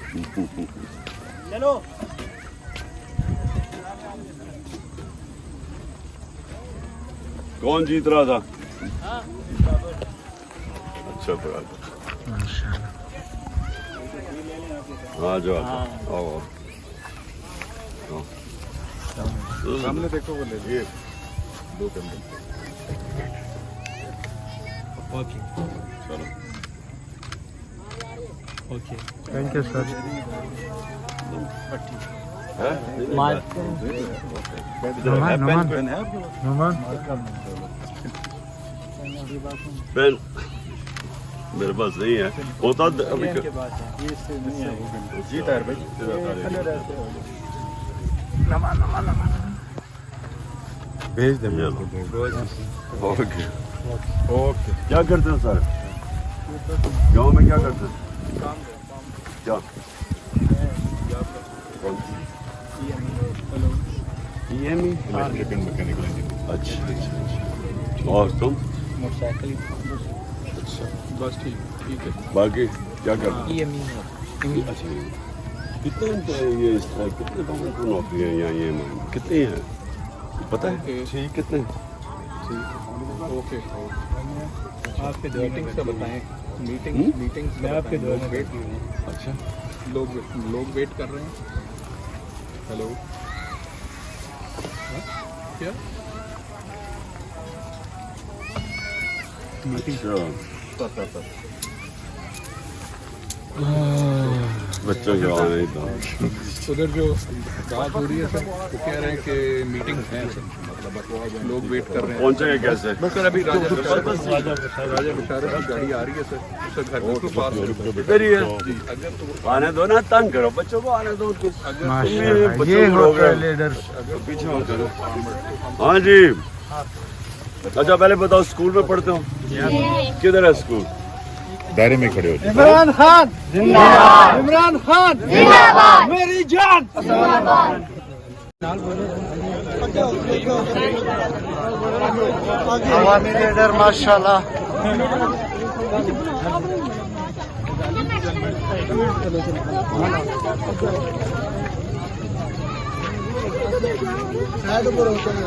चलो कौन जीत रहा था? अच्छा तो आ जाओ आओ सामने देखो वो ले लिए 2 कमरे। ओके चलो okay thank you sir. Pen मेरे पास नहीं है, होता अभी जीता है भाई। भेज दे मेरे को। Okay okay. क्या करते हैं सर? गांव में क्या करते हैं? क्या EMI? Electrical mechanical engineer. अच्छा अच्छा अच्छा। और तुम? मोटरसाइकिल अच्छा बस ठीक है। बाकी क्या करते हैं? EMI अच्छा कितने ये कितने लोगों को नौकरी है यहाँ EMI में? कितनी है पता है? ठीक कितने? ओके आपके मीटिंग से बताएं। मीटिंग मैं आपके लोग वेट अच्छा लोग वेट कर रहे हैं। हेलो क्या अच्छा बच्चों के आने ही था। उधर जो बात हो रही है सर वो कह रहे हैं कि मीटिंग है सर, मतलब लोग वेट कर रहे हैं। पहुंचे कैसे? सर अभी राजा विशारद की गाड़ी आ रही है सर, उसका घर बिल्कुल पास है। इधर ही है। जी अगर तो आने दो ना, तंग करो बच्चों को, आने दो उनको। माशाल्लाह ये होता है लीडर। पीछे हो करो। हाँ जी। अच्छा पहले बताओ स्कूल में पढ़ते हो? किधर है स्कूल? दायरे में खड़े हो। इमरान खान जिंदाबाद, इमरान खान जिंदाबाद, मेरी जान अवामी लीडर माशाल्लाह। शायद ऊपर होता है।